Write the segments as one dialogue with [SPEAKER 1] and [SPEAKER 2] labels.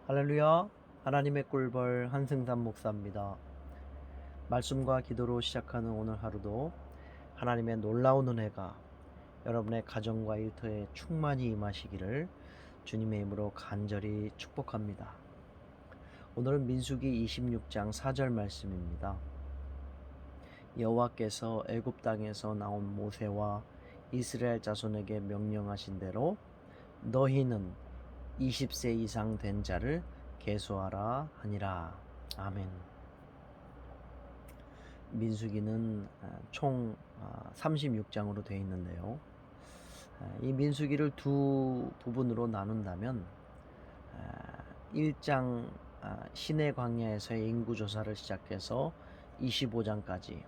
[SPEAKER 1] 할렐루야. 하나님의 꿀벌 한승삼 목사입니다. 말씀과 기도로 시작하는 오늘 하루도 하나님의 놀라운 은혜가 여러분의 가정과 일터에 충만히 임하시기를 주님의 이름으로 간절히 축복합니다. 오늘은 민수기 26장 4절 말씀입니다. 여호와께서 애굽 땅에서 나온 모세와 이스라엘 자손에게 명령하신 대로 너희는 20세 이상 된 자를 계수하라 하니라. 아멘. 민수기는 총 36장으로 되어 있는데요. 이 민수기를 두 부분으로 나눈다면 1장 시내 광야에서의 인구조사를 시작해서 25장까지,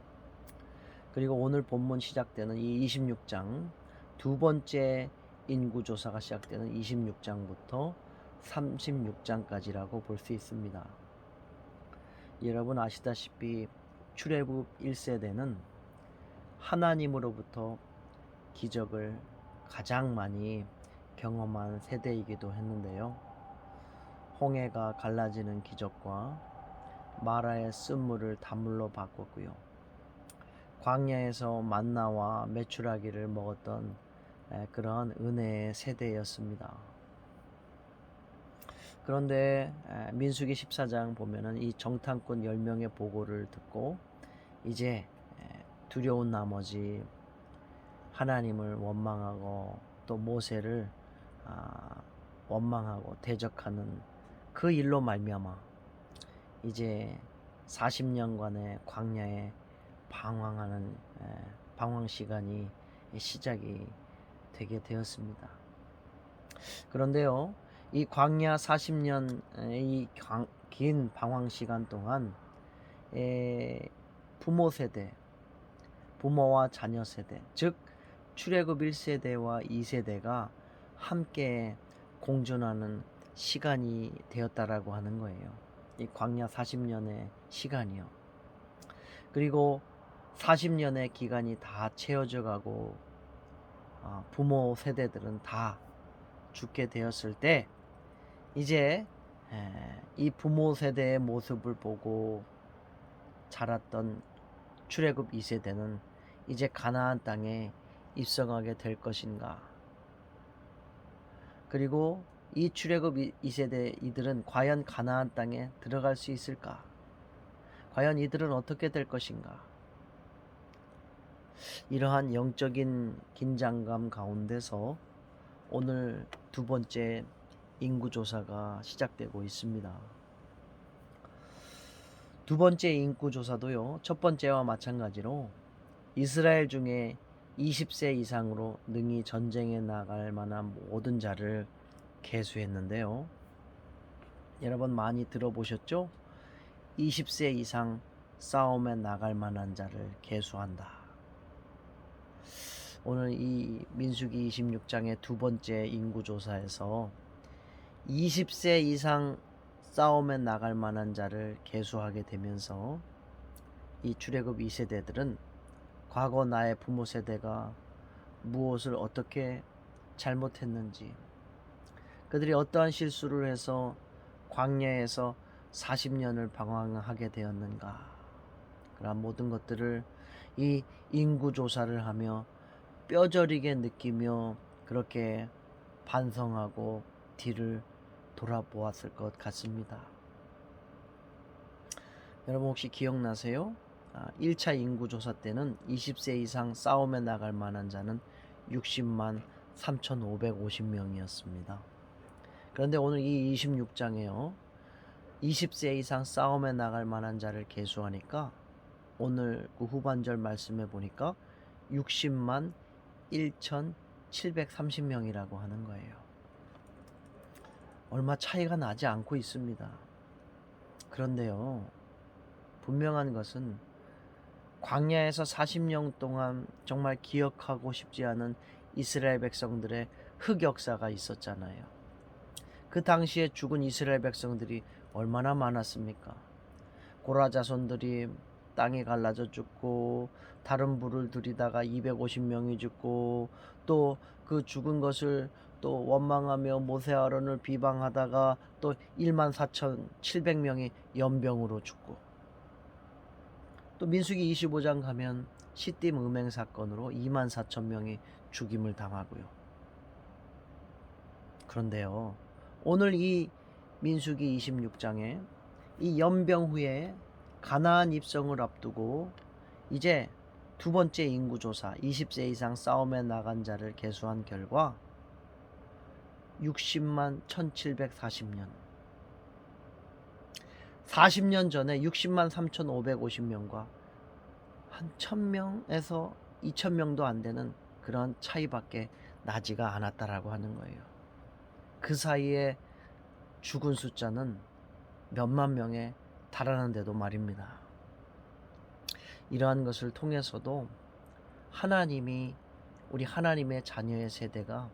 [SPEAKER 1] 그리고 오늘 본문 시작되는 이 26장 두 번째 인구조사가 시작되는 26장부터 36장까지라고 볼 수 있습니다. 여러분 아시다시피 출애굽 1세대는 하나님으로부터 기적을 가장 많이 경험한 세대이기도 했는데요. 홍해가 갈라지는 기적과 마라의 쓴물을 단물로 바꿨고요. 광야에서 만나와 메추라기를 먹었던 그러한 은혜의 세대였습니다. 그런데 민수기 14장 보면은 이 정탐꾼 10명의 보고를 듣고 이제 두려운 나머지 하나님을 원망하고 또 모세를 원망하고 대적하는 그 일로 말미암아 이제 40년간의 광야에 방황하는 방황 시간이 시작이 되게 되었습니다. 그런데요, 이 광야 40년 이 긴 방황 시간 동안 부모 세대, 부모와 자녀 세대, 즉 출애굽 1세대와 2세대가 함께 공존하는 시간이 되었다라고 하는 거예요. 이 광야 40년의 시간이요. 그리고 40년의 기간이 다 채워져 가고 부모 세대들은 다 죽게 되었을 때 이제 이 부모 세대의 모습을 보고 자랐던 출애굽 2세대는 이제 가나안 땅에 입성하게 될 것인가? 그리고 이 출애굽 2세대 이들은 과연 가나안 땅에 들어갈 수 있을까? 과연 이들은 어떻게 될 것인가? 이러한 영적인 긴장감 가운데서 오늘 두 번째 인구조사가 시작되고 있습니다. 두 번째 인구조사도요, 첫 번째와 마찬가지로 이스라엘 중에 20세 이상으로 능히 전쟁에 나갈 만한 모든 자를 계수했는데요. 여러분 많이 들어보셨죠? 20세 이상 싸움에 나갈 만한 자를 계수한다. 오늘 이 민수기 26장의 두 번째 인구조사에서 20세 이상 싸움에 나갈 만한 자를 계수하게 되면서 이 출애굽 2세대들은 과거 나의 부모 세대가 무엇을 어떻게 잘못했는지, 그들이 어떠한 실수를 해서 광야에서 40년을 방황하게 되었는가, 그런 모든 것들을 이 인구조사를 하며 뼈저리게 느끼며 그렇게 반성하고 뒤를 돌아보았을 것 같습니다. 여러분 혹시 기억나세요? 1차 인구조사 때는 20세 이상 싸움에 나갈 만한 자는 60만 3,550명이었습니다. 그런데 오늘 이 26장에요, 20세 이상 싸움에 나갈 만한 자를 계수하니까 오늘 그 후반절 말씀에 보니까 60만 1,730명이라고 하는 거예요. 얼마 차이가 나지 않고 있습니다. 그런데요, 분명한 것은 광야에서 40년 동안 정말 기억하고 싶지 않은 이스라엘 백성들의 흑역사가 있었잖아요. 그 당시에 죽은 이스라엘 백성들이 얼마나 많았습니까? 고라 자손들이 땅이 갈라져 죽고, 다른 불을 들이다가 250명이 죽고, 또 그 죽은 것을 또 원망하며 모세 아론을 비방하다가 또 14,700명이 연병으로 죽고, 또 민수기 25장 가면 시딤 음행 사건으로 24,000명이 죽임을 당하고요. 그런데요, 오늘 이 민수기 26장에 이 연병 후에 가나안 입성을 앞두고 이제 두 번째 인구조사 20세 이상 싸움에 나간 자를 계수한 결과 60만 1740년, 40년 전에 60만 3550명과 한 1000명에서 2000명도 안 되는 그런 차이밖에 나지가 않았다라고 하는 거예요. 그 사이에 죽은 숫자는 몇만 명에 달하는데도 말입니다. 이러한 것을 통해서도 하나님이 우리 하나님의 자녀의 세대가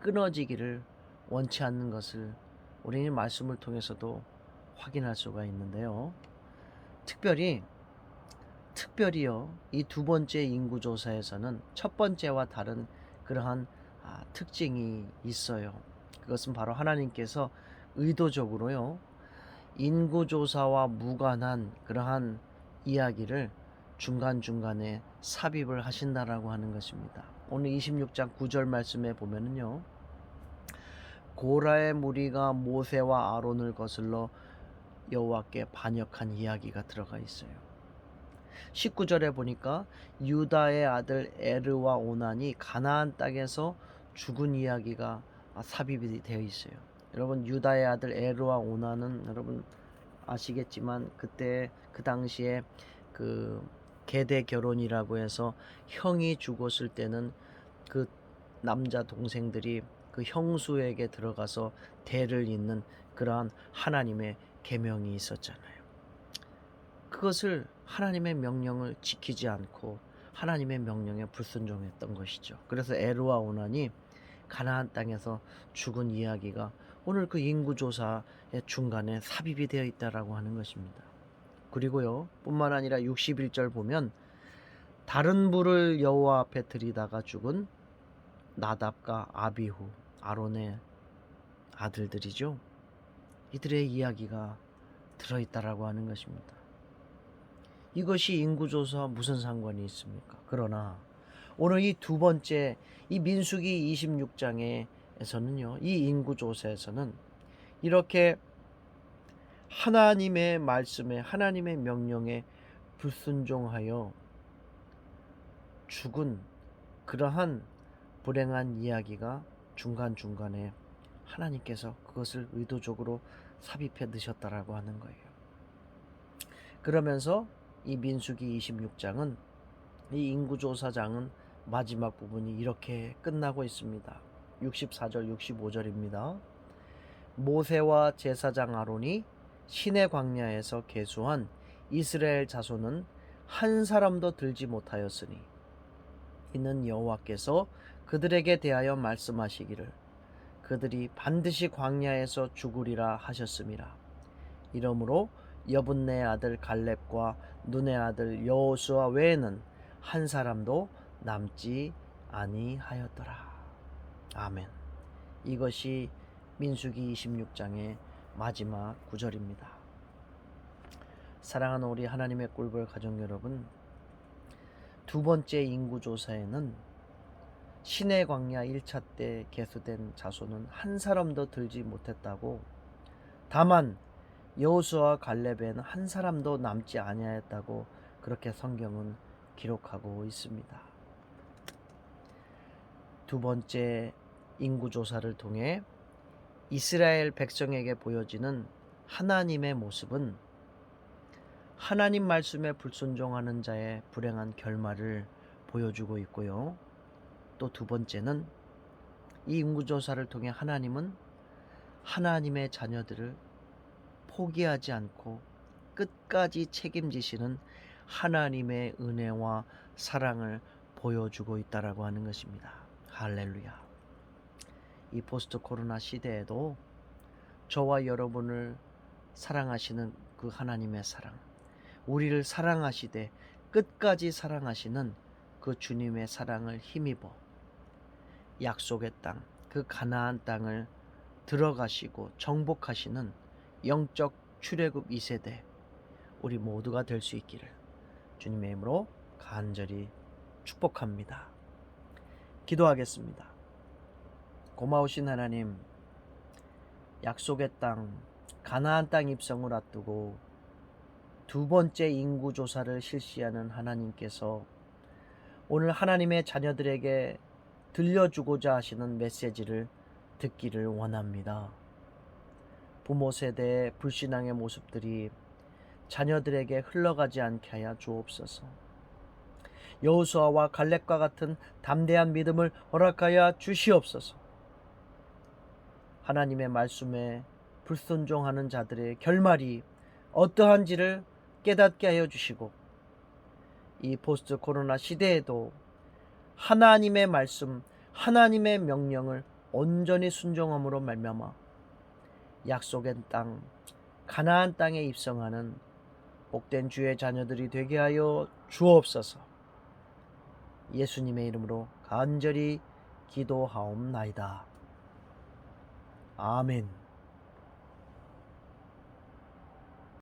[SPEAKER 1] 끊어지기를 원치 않는 것을 우리는 말씀을 통해서도 확인할 수가 있는데요. 특별히요, 이 두 번째 인구조사에서는 첫 번째와 다른 그러한 특징이 있어요. 그것은 바로 하나님께서 의도적으로요, 인구조사와 무관한 그러한 이야기를 중간중간에 삽입을 하신다라고 하는 것입니다. 오늘 26장 9절 말씀에 보면은요, 고라의 무리가 모세와 아론을 거슬러 여호와께 반역한 이야기가 들어가 있어요. 19절에 보니까 유다의 아들 에르와 오난이 가나안 땅에서 죽은 이야기가 삽입이 되어 있어요. 여러분, 유다의 아들 에르와 오난은 여러분 아시겠지만 그때 그 당시에 그 계대 결혼이라고 해서 형이 죽었을 때는 그 남자 동생들이 그 형수에게 들어가서 대를 잇는 그러한 하나님의 계명이 있었잖아요. 그것을 하나님의 명령을 지키지 않고 하나님의 명령에 불순종했던 것이죠. 그래서 에르와 오난이 가나안 땅에서 죽은 이야기가 오늘 그 인구조사의 중간에 삽입이 되어 있다라고 하는 것입니다. 그리고요, 뿐만 아니라 61절 보면 다른 불을 여호와 앞에 들이다가 죽은 나답과 아비후, 아론의 아들들이죠. 이들의 이야기가 들어있다라고 하는 것입니다. 이것이 인구조사와 무슨 상관이 있습니까? 그러나 오늘 이 두 번째 이 민수기 26장에서는요, 이 인구조사에서는 이렇게 하나님의 말씀에, 하나님의 명령에 불순종하여 죽은 그러한 불행한 이야기가 중간중간에 하나님께서 그것을 의도적으로 삽입해 넣으셨다라고 하는 거예요. 그러면서 이 민수기 26장은, 이 인구조사장은 마지막 부분이 이렇게 끝나고 있습니다. 64절 65절입니다. 모세와 제사장 아론이 시내 광야에서 계수한 이스라엘 자손은 한 사람도 들지 못하였으니 이는 여호와께서 그들에게 대하여 말씀하시기를 그들이 반드시 광야에서 죽으리라 하셨음이라. 이러므로 여분네 아들 갈렙과 눈의 아들 여호수아 외에는 한 사람도 남지 아니하였더라. 아멘. 이것이 민수기 26장의 마지막 구절입니다. 사랑하는 우리 하나님의 꿀벌 가족 여러분, 두 번째 인구조사에는 시내 광야 1차 때 계수된 자손은 한 사람도 들지 못했다고, 다만 여호수아와 갈렙에는 한 사람도 남지 아니하였다고 그렇게 성경은 기록하고 있습니다. 두 번째 인구조사를 통해 이스라엘 백성에게 보여지는 하나님의 모습은 하나님 말씀에 불순종하는 자의 불행한 결말을 보여주고 있고요. 또 두 번째는 이 인구조사를 통해 하나님은 하나님의 자녀들을 포기하지 않고 끝까지 책임지시는 하나님의 은혜와 사랑을 보여주고 있다라고 하는 것입니다. 할렐루야. 이 포스트 코로나 시대에도 저와 여러분을 사랑하시는 그 하나님의 사랑, 우리를 사랑하시되 끝까지 사랑하시는 그 주님의 사랑을 힘입어 약속의 땅, 그 가나안 땅을 들어가시고 정복하시는 영적 출애굽 2세대 우리 모두가 될 수 있기를 주님의 이름으로 간절히 축복합니다. 기도하겠습니다. 고마우신 하나님, 약속의 땅 가나안 땅 입성을 앞두고 두 번째 인구 조사를 실시하는 하나님께서 오늘 하나님의 자녀들에게 들려주고자 하시는 메시지를 듣기를 원합니다. 부모 세대의 불신앙의 모습들이 자녀들에게 흘러가지 않게 하여 주옵소서. 여호수아와 갈렙과 같은 담대한 믿음을 허락하여 주시옵소서. 하나님의 말씀에 불순종하는 자들의 결말이 어떠한지를 깨닫게 하여 주시고, 이 포스트 코로나 시대에도 하나님의 말씀, 하나님의 명령을 온전히 순종함으로 말미암아 약속의 땅 가나안 땅에 입성하는 복된 주의 자녀들이 되게 하여 주옵소서. 예수님의 이름으로 간절히 기도하옵나이다. 아멘.